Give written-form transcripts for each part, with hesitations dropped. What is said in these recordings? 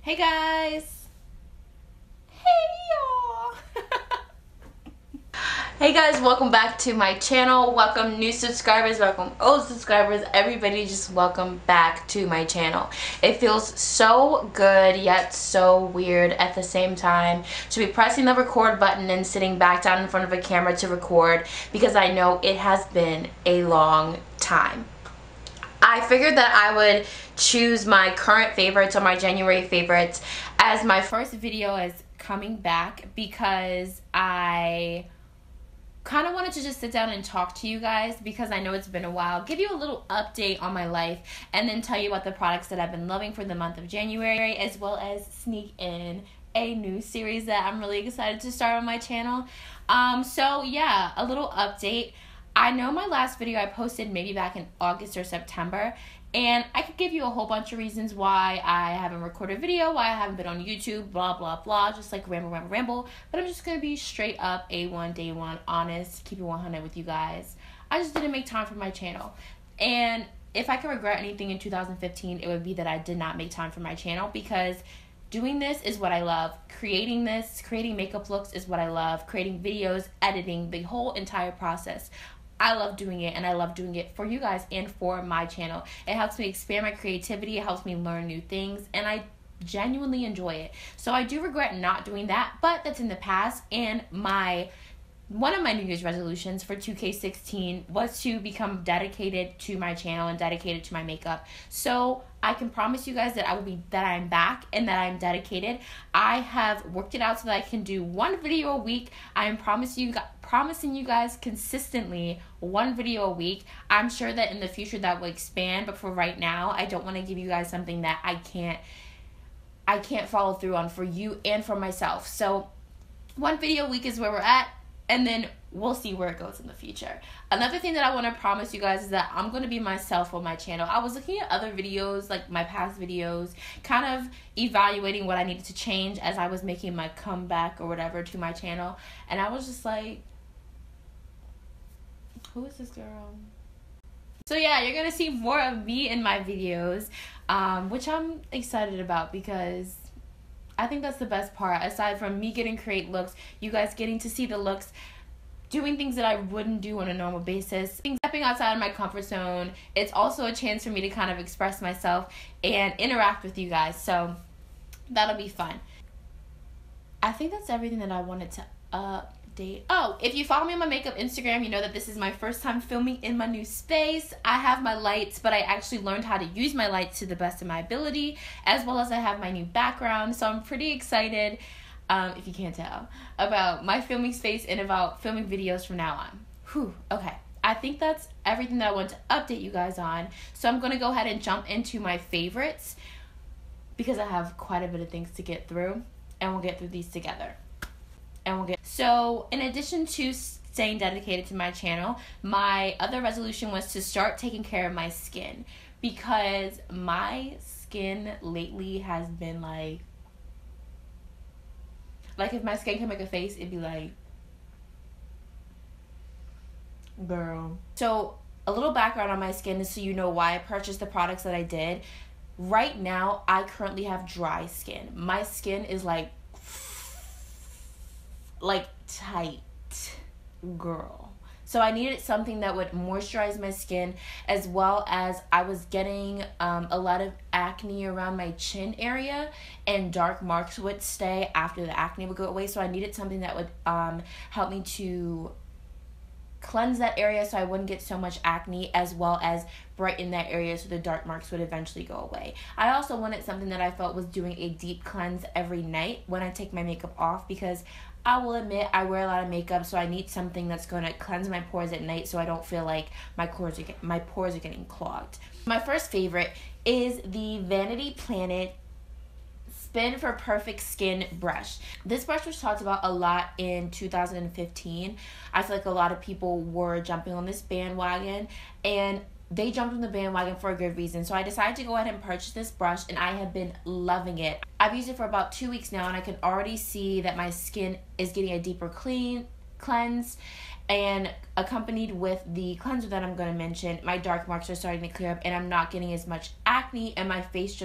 Hey guys! Hey y'all! Hey guys, welcome back to my channel. Welcome new subscribers, welcome old subscribers, everybody just welcome back to my channel. It feels so good yet so weird at the same time to be pressing the record button and sitting back down in front of a camera to record because I know it has been a long time. I figured that I would choose my current favorites or my January favorites as my first video as coming back because I kind of wanted to just sit down and talk to you guys because I know it's been a while, give you a little update on my life, and then tell you about the products that I've been loving for the month of January, as well as sneak in a new series that I'm really excited to start on my channel. So yeah, a little update. I know my last video I posted maybe back in August or September, and I could give you a whole bunch of reasons why I haven't recorded a video, why I haven't been on YouTube, blah, blah, blah, just like ramble, but I'm just going to be straight up A1, day one, honest, keep it 100 with you guys. I just didn't make time for my channel, and if I could regret anything in 2015, it would be that I did not make time for my channel because doing this is what I love. Creating makeup looks is what I love. Creating videos, editing, the whole entire process. I love doing it, and I love doing it for you guys and for my channel. It helps me expand my creativity, it helps me learn new things, and I genuinely enjoy it. So I do regret not doing that, but that's in the past, and one of my New Year's resolutions for 2K16 was to become dedicated to my channel and dedicated to my makeup. So I can promise you guys that I'm back and that I'm dedicated. I have worked it out so that I can do one video a week. I am promising you guys consistently one video a week. I'm sure that in the future that will expand, but for right now, I don't want to give you guys something that I can't follow through on for you and for myself. So one video a week is where we're at, and then we'll see where it goes in the future. Another thing that I want to promise you guys is that I'm going to be myself on my channel. I was looking at other videos, like my past videos, kind of evaluating what I needed to change as I was making my comeback or whatever to my channel. And I was just like, who is this girl? So yeah, you're going to see more of me in my videos, which I'm excited about because I think that's the best part. Aside from me getting great looks, you guys getting to see the looks, doing things that I wouldn't do on a normal basis, stepping outside of my comfort zone. It's also a chance for me to kind of express myself and interact with you guys. So that'll be fun. I think that's everything that I wanted to update. Oh, if you follow me on my makeup Instagram, you know that this is my first time filming in my new space. I have my lights, but I actually learned how to use my lights to the best of my ability, as well as I have my new background. So I'm pretty excited, if you can't tell, about my filming space and about filming videos from now on. Whew, okay. I think that's everything that I want to update you guys on. So I'm going to go ahead and jump into my favorites because I have quite a bit of things to get through, and we'll get through these together. So in addition to staying dedicated to my channel, my other resolution was to start taking care of my skin because my skin lately has been like if my skin could make a face, it'd be like, girl. So a little background on my skin is so you know why I purchased the products that I did. Right now, I currently have dry skin. My skin is like tight, girl. So I needed something that would moisturize my skin, as well as I was getting a lot of acne around my chin area, and dark marks would stay after the acne would go away. So I needed something that would help me to cleanse that area so I wouldn't get so much acne, as well as brighten that area so the dark marks would eventually go away. I also wanted something that I felt was doing a deep cleanse every night when I take my makeup off, because I will admit I wear a lot of makeup, so I need something that's going to cleanse my pores at night so I don't feel like my pores are getting clogged. My first favorite is the Vanity Planet Spin for Perfect Skin brush. This brush was talked about a lot in 2015. I feel like a lot of people were jumping on this bandwagon, and they jumped on the bandwagon for a good reason. So I decided to go ahead and purchase this brush, and I have been loving it. I've used it for about 2 weeks now, and I can already see that my skin is getting a deeper cleanse, and accompanied with the cleanser that I'm going to mention, my dark marks are starting to clear up and I'm not getting as much acne, and my face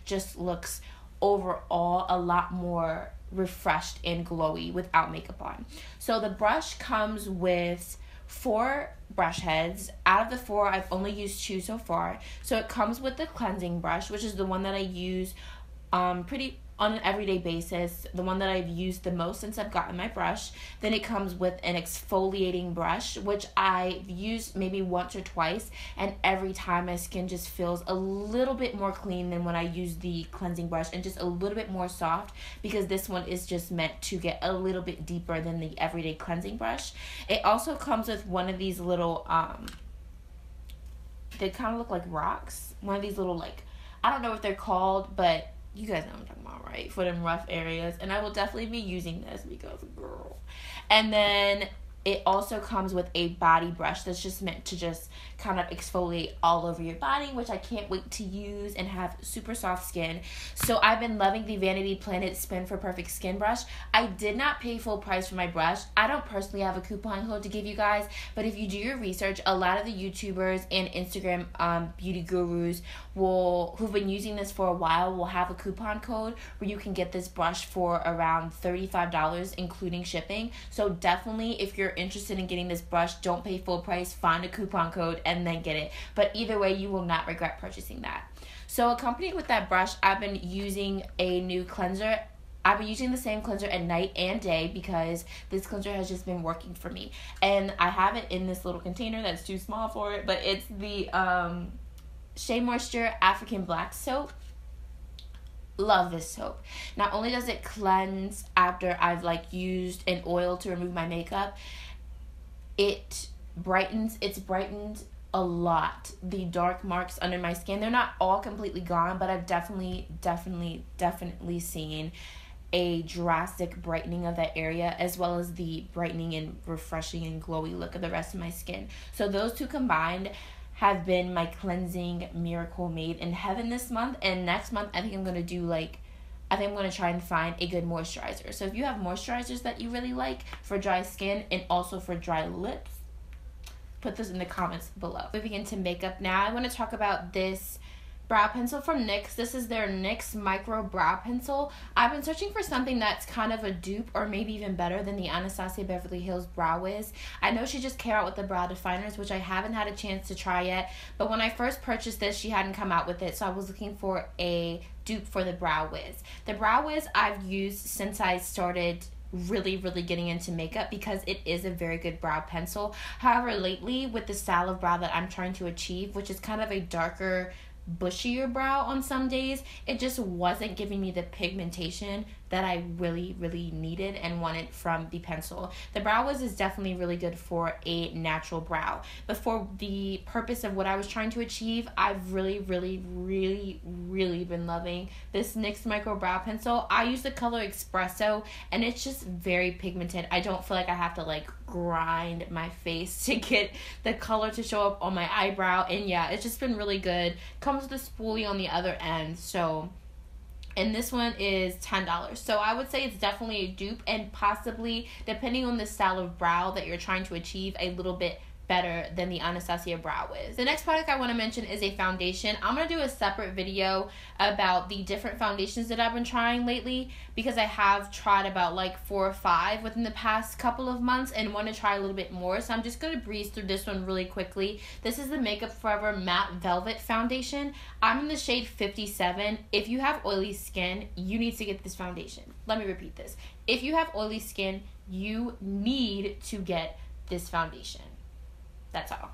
just looks overall a lot more refreshed and glowy without makeup on. So the brush comes with 4 brush heads. Out of the 4, I've only used 2 so far. So it comes with the cleansing brush, which is the one that I use pretty on an everyday basis, the one that I've used the most since I've gotten my brush. Then it comes with an exfoliating brush, which I've used maybe once or twice, and every time my skin just feels a little bit more clean than when I use the cleansing brush, and just a little bit more soft, because this one is just meant to get a little bit deeper than the everyday cleansing brush. It also comes with one of these little they kind of look like rocks, one of these little, like, I don't know what they're called, but you guys know what I'm talking about, right? For them rough areas. And I will definitely be using this because, girl. And then it also comes with a body brush that's just meant to just kind of exfoliate all over your body, which I can't wait to use and have super soft skin. So I've been loving the Vanity Planet Spin for Perfect Skin brush. I did not pay full price for my brush. I don't personally have a coupon code to give you guys, but if you do your research, a lot of the YouTubers and Instagram beauty gurus who've been using this for a while will have a coupon code where you can get this brush for around $35, including shipping. So definitely, if you're interested in getting this brush, don't pay full price, find a coupon code and then get it. But either way, you will not regret purchasing that. So accompanied with that brush, I've been using a new cleanser. I've been using the same cleanser at night and day because this cleanser has just been working for me. And I have it in this little container that's too small for it, but it's the Shea Moisture African Black Soap. Love this soap. Not only does it cleanse after I've used an oil to remove my makeup, it's brightened a lot the dark marks under my skin. They're not all completely gone, but I've definitely seen a drastic brightening of that area, as well as the brightening and refreshing and glowy look of the rest of my skin. So those two combined have been my cleansing miracle made in heaven this month. And next month, I think I'm going to try and find a good moisturizer. So if you have moisturizers that you really like for dry skin and also for dry lips, put this in the comments below. Moving into makeup now, I want to talk about this brow pencil from NYX. This is their NYX Micro Brow Pencil. I've been searching for something that's kind of a dupe or maybe even better than the Anastasia Beverly Hills Brow Wiz. I know she just came out with the brow definers, which I haven't had a chance to try yet, but when I first purchased this, she hadn't come out with it, so I was looking for a dupe for the Brow Wiz. The Brow Wiz I've used since I started really getting into makeup because it is a very good brow pencil. However, lately with the style of brow that I'm trying to achieve, which is kind of a darker, bushier brow on some days, it just wasn't giving me the pigmentation that I really needed and wanted from the pencil. The Brow Wiz is definitely really good for a natural brow, but for the purpose of what I was trying to achieve, I've really been loving this NYX Micro Brow Pencil. I use the color Espresso, and it's just very pigmented. I don't feel like I have to grind my face to get the color to show up on my eyebrow, and yeah, it's just been really good. Comes with a spoolie on the other end, and this one is $10. So I would say it's definitely a dupe, and possibly, depending on the style of brow that you're trying to achieve, a little bit better than the Anastasia Brow Wiz. The next product I want to mention is a foundation. I'm going to do a separate video about the different foundations that I've been trying lately, because I have tried about 4 or 5 within the past couple of months and want to try a little bit more. So I'm just going to breeze through this one really quickly. This is the Makeup Forever Matte Velvet Foundation. I'm in the shade 57. If you have oily skin, you need to get this foundation. Let me repeat this. If you have oily skin, you need to get this foundation. That's all.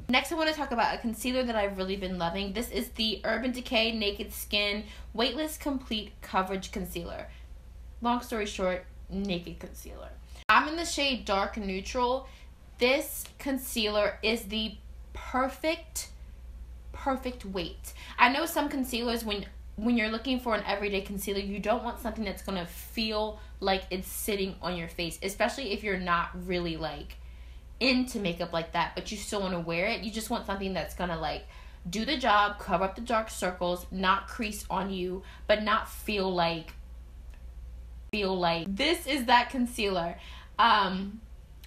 Next, I want to talk about a concealer that I've really been loving. This is the Urban Decay Naked Skin Weightless Complete Coverage Concealer. Long story short, naked concealer. I'm in the shade Dark Neutral. This concealer is the perfect weight. I know some concealers, when you're looking for an everyday concealer, you don't want something that's going to feel like it's sitting on your face, especially if you're not really into makeup like that, but you still want to wear it. You just want something that's gonna do the job, cover up the dark circles, not crease on you, but not feel like this is that concealer.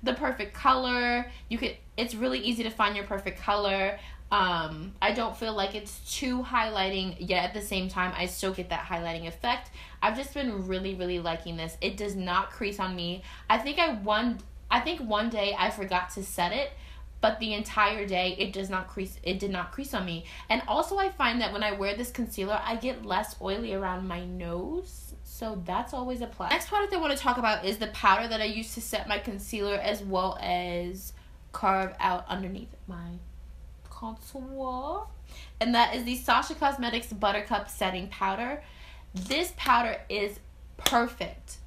the perfect color. It's really easy to find your perfect color. I don't feel like it's too highlighting, yet at the same time I still get that highlighting effect. I've just been really, really liking this. It does not crease on me. I think one day I forgot to set it, but the entire day it did not crease on me. And also I find that when I wear this concealer, I get less oily around my nose. So that's always a plus. Next product I want to talk about is the powder that I use to set my concealer as well as carve out underneath my contour. And that is the Sacha Cosmetics Buttercup Setting Powder. This powder is perfect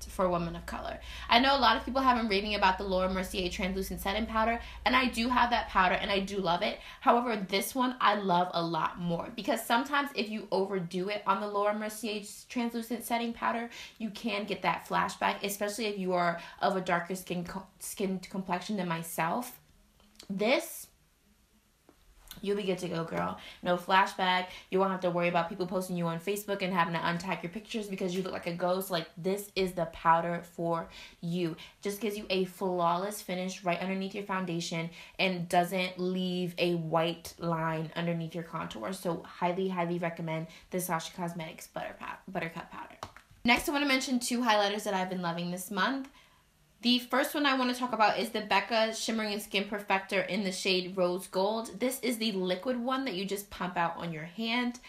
for women of color. I know a lot of people have been raving about the Laura Mercier translucent setting powder, and I do have that powder and I do love it. However, this one I love a lot more, because sometimes if you overdo it on the Laura Mercier translucent setting powder, you can get that flashback, especially if you are of a darker skin complexion than myself. This, you'll be good to go, girl. No flashback. You won't have to worry about people posting you on Facebook and having to untag your pictures because you look like a ghost. Like, this is the powder for you. Just gives you a flawless finish right underneath your foundation and doesn't leave a white line underneath your contour. So highly, highly recommend the Sacha Cosmetics Buttercup powder. Next, I want to mention two highlighters that I've been loving this month. The first one I want to talk about is the Becca Shimmering Skin Perfector in the shade Rose Gold. This is the liquid one that you just pump out on your hand.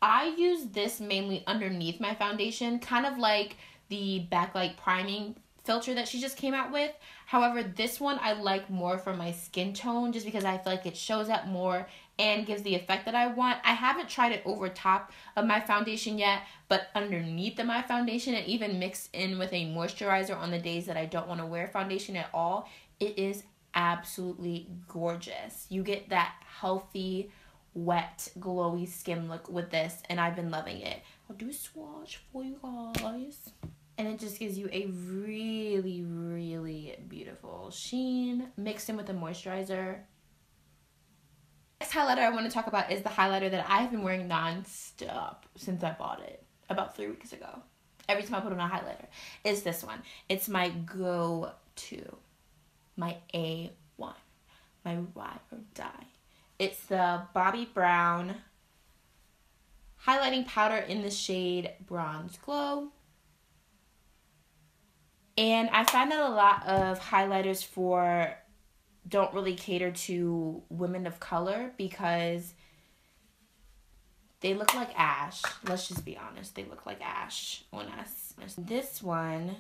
I use this mainly underneath my foundation, kind of like the backlight priming filter that she just came out with. However, this one I like more for my skin tone just because I feel like it shows up more and gives the effect that I want. I haven't tried it over top of my foundation yet, but underneath of my foundation and even mixed in with a moisturizer on the days that I don't want to wear foundation at all, it is absolutely gorgeous. You get that healthy, wet, glowy skin look with this, and I've been loving it. I'll do a swatch for you guys. And it just gives you a really, really beautiful sheen mixed in with the moisturizer. Next highlighter I want to talk about is the highlighter that I have been wearing non-stop since I bought it about 3 weeks ago. Every time I put on a highlighter, it's this one. It's my go-to, my A1, my ride or die. It's the Bobbi Brown highlighting powder in the shade Bronze Glow. And I find that a lot of highlighters don't really cater to women of color because they look like ash. Let's just be honest. They look like ash on us. This one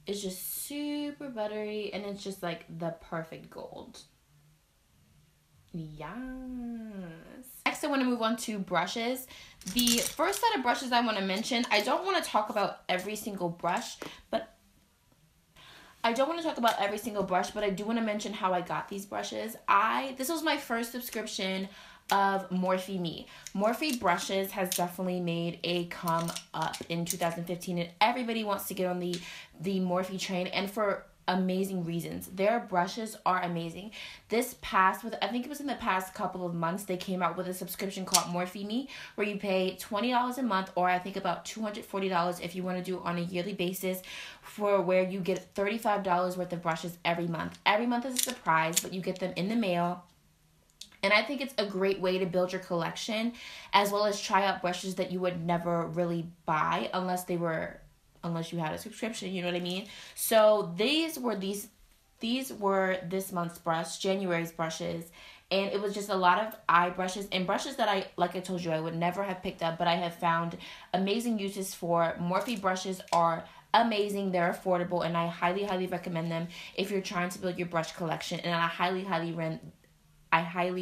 is just super buttery and it's just like the perfect gold. Yes. Next, I want to move on to brushes. The first set of brushes I want to mention, I don't want to talk about every single brush, but I do want to mention how I got these brushes. This was my first subscription of Morphe Me. Morphe brushes has definitely made a come up in 2015, and everybody wants to get on the Morphe train, and for amazing reasons. Their brushes are amazing. I think it was in the past couple of months, they came out with a subscription called Morphe Me, where you pay $20 a month, or I think about $240 if you want to do it on a yearly basis, for where you get $35 worth of brushes every month. Every month is a surprise, but you get them in the mail. And I think it's a great way to build your collection, as well as try out brushes that you would never really buy unless you had a subscription, you know what I mean? So these were this month's January's brushes, and it was just a lot of eye brushes and brushes that like I told you, I would never have picked up, but I have found amazing uses for. Morphe brushes are amazing, they're affordable, and I highly, highly recommend them if you're trying to build your brush collection, and I highly,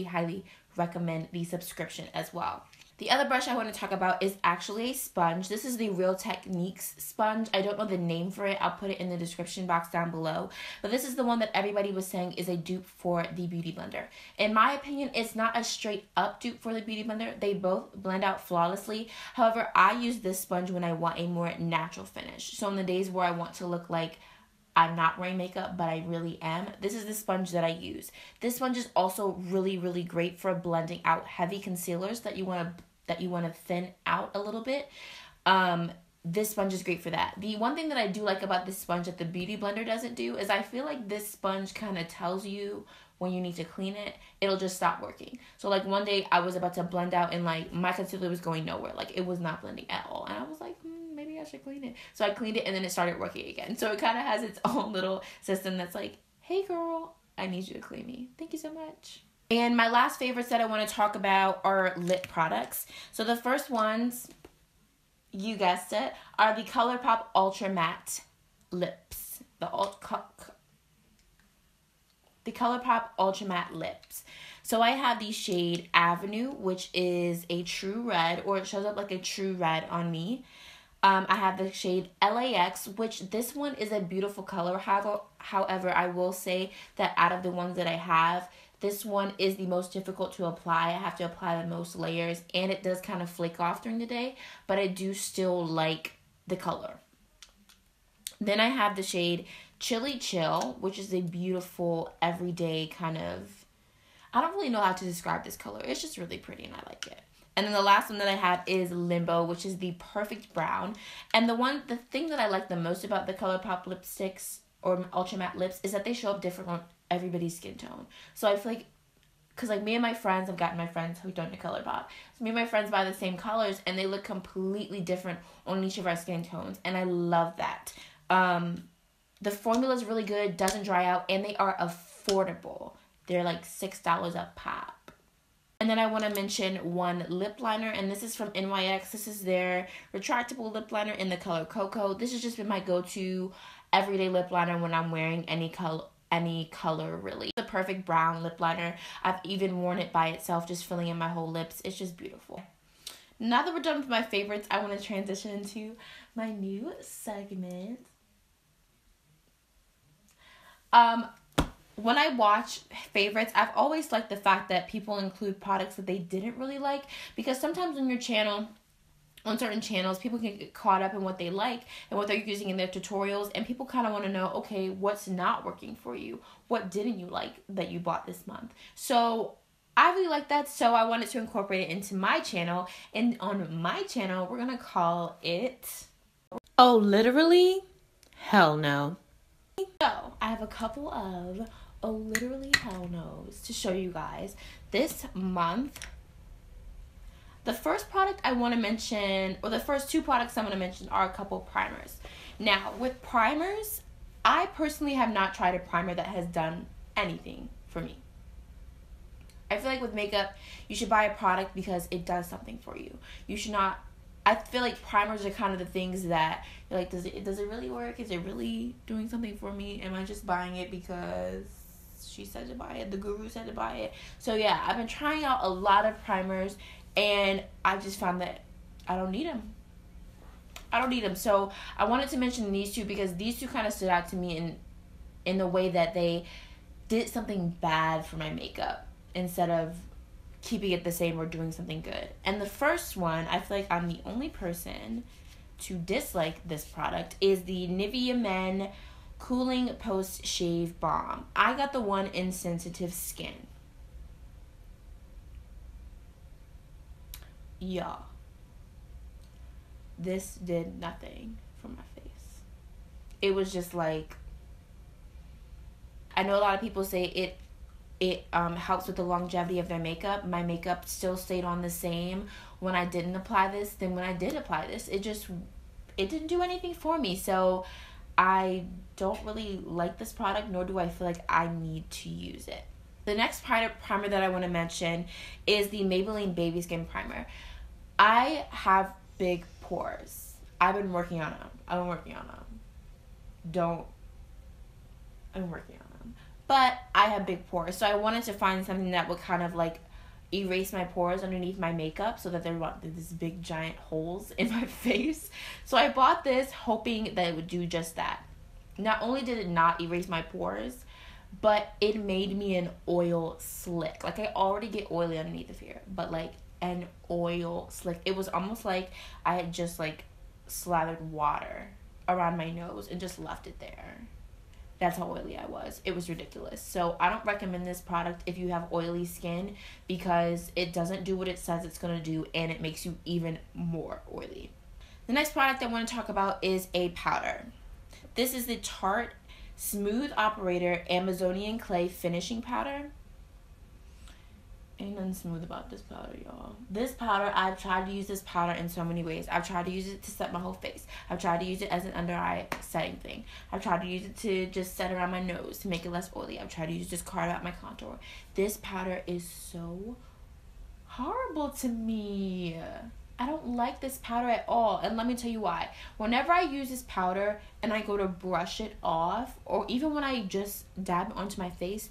highly recommend the subscription as well. The other brush I want to talk about is actually a sponge. This is the Real Techniques sponge. I don't know the name for it. I'll put it in the description box down below. But this is the one that everybody was saying is a dupe for the Beauty Blender. In my opinion, it's not a straight up dupe for the Beauty Blender. They both blend out flawlessly. However, I use this sponge when I want a more natural finish. So on the days where I want to look like I'm not wearing makeup, but I really am, this is the sponge that I use. This sponge is also really, really great for blending out heavy concealers that you want to thin out a little bit. this sponge is great for that. The one thing that I do like about this sponge that the Beauty Blender doesn't do is I feel like this sponge kind of tells you when you need to clean it. It'll just stop working. So like one day I was about to blend out and like my concealer was going nowhere. Like it was not blending at all. And I was like, maybe I should clean it. So I cleaned it and then it started working again. So it kind of has its own little system that's like, hey girl, I need you to clean me. Thank you so much. And my last favorites that I want to talk about are lip products. So the first ones, you guessed it, are the Colourpop Ultra Matte Lips. The Colourpop Ultra Matte Lips. So I have the shade Avenue, which is a true red, or it shows up like a true red on me. I have the shade LAX, which this one is a beautiful color. However, I will say that out of the ones that I have, this one is the most difficult to apply. I have to apply the most layers, and it does kind of flake off during the day, but I do still like the color. Then I have the shade Chilly Chill, which is a beautiful everyday kind of, I don't really know how to describe this color. It's just really pretty and I like it. And then the last one that I have is Limbo, which is the perfect brown. And the thing that I like the most about the Colourpop lipsticks or Ultra Matte lips is that they show up different on everybody's skin tone. So I feel like, because like me and my friends, I've gotten my friends who don't do Colourpop. So me and my friends buy the same colors and they look completely different on each of our skin tones. And I love that. The formula is really good, doesn't dry out, and they are affordable. They're like $6 a pop. And then I want to mention one lip liner, and this is from NYX. This is their retractable lip liner in the color Cocoa. This has just been my go-to everyday lip liner when I'm wearing any color really. The perfect brown lip liner. I've even worn it by itself, just filling in my whole lips. It's just beautiful. Now that we're done with my favorites, I want to transition into my new segment. When I watch favorites, I've always liked the fact that people include products that they didn't really like, because sometimes on your channel, on certain channels, people can get caught up in what they like and what they're using in their tutorials, and people kind of want to know, okay, what's not working for you? What didn't you like that you bought this month? So I really like that, so I wanted to incorporate it into my channel, and on my channel, we're going to call it, oh, literally? Hell no. So, I have a couple of literally hell no's to show you guys this month. The first product I want to mention, or the first two products I'm going to mention, are a couple primers. Now, with primers, I personally have not tried a primer that has done anything for me. I feel like with makeup, you should buy a product because it does something for you. You should not, I feel like primers are kind of the things that you're like, does it really work? Is it really doing something for me? Am I just buying it because she said to buy it, the guru said to buy it? So yeah, I've been trying out a lot of primers, and I just found that I don't need them. So I wanted to mention these two because these two kind of stood out to me in the way that they did something bad for my makeup instead of keeping it the same or doing something good. And the first one, I feel like I'm the only person to dislike this product, is the Nivea Men Cooling Post Shave Balm. I got the one in sensitive skin. Yeah. This did nothing for my face. It was just like, I know a lot of people say it helps with the longevity of their makeup. My makeup still stayed on the same when I didn't apply this than when I did apply this. It didn't do anything for me. So I don't really like this product, nor do I feel like I need to use it. The next primer that I want to mention is the Maybelline Baby Skin Primer. I have big pores. I've been working on them. I've been working on them. But I have big pores, so I wanted to find something that would kind of like erase my pores underneath my makeup so that there were these big giant holes in my face. So I bought this hoping that it would do just that. Not only did it not erase my pores, but it made me an oil slick. Like, I already get oily underneath of here, but like an oil slick. It was almost like I had just like slathered water around my nose and just left it there. That's how oily I was. It was ridiculous. So I don't recommend this product if you have oily skin, because it doesn't do what it says it's going to do, and it makes you even more oily. The next product I want to talk about is a powder. This is the Tarte Smooth Operator Amazonian Clay Finishing Powder. Ain't nothing smooth about this powder, y'all. This powder, I've tried to use this powder in so many ways. I've tried to use it to set my whole face. I've tried to use it as an under eye setting thing. I've tried to use it to just set around my nose to make it less oily. I've tried to use it to just carve out my contour. This powder is so horrible to me. I don't like this powder at all, and let me tell you why. Whenever I use this powder and I go to brush it off, or even when I just dab it onto my face,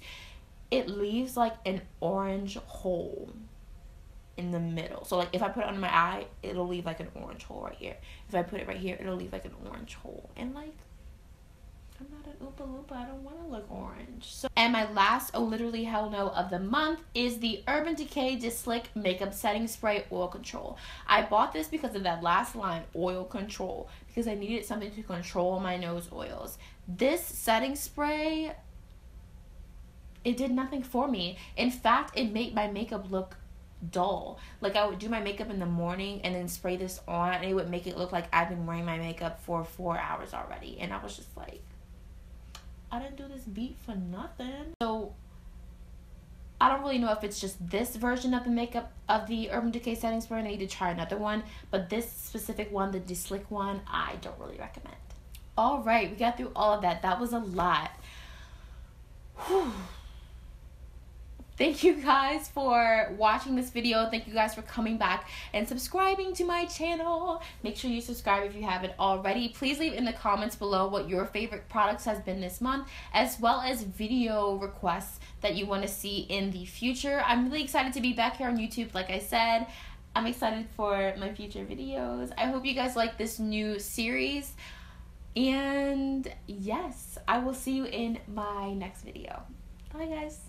it leaves like an orange hole in the middle. So like if I put it under my eye, it'll leave like an orange hole right here. If I put it right here, it'll leave like an orange hole. And like, I'm not an Oompa Loompa, I don't want to look orange. So, and my last oh literally hell no of the month is the Urban Decay Slick Makeup Setting Spray Oil Control. I bought this because of that last line, oil control, because I needed something to control my nose oils. This setting spray, it did nothing for me. In fact, it made my makeup look dull. Like I would do my makeup in the morning and then spray this on, and it would make it look like I've been wearing my makeup for 4 hours already. And I was just like, I didn't do this beat for nothing. So I don't really know if it's just this version of the makeup of the Urban Decay setting spray. I need to try another one, but this specific one, the Slick one, I don't really recommend. All right, we got through all of that. That was a lot. Whew. Thank you guys for watching this video. Thank you guys for coming back and subscribing to my channel. Make sure you subscribe if you haven't already. Please leave in the comments below what your favorite products has been this month, as well as video requests that you want to see in the future. I'm really excited to be back here on YouTube. Like I said, I'm excited for my future videos. I hope you guys like this new series. And yes, I will see you in my next video. Bye guys.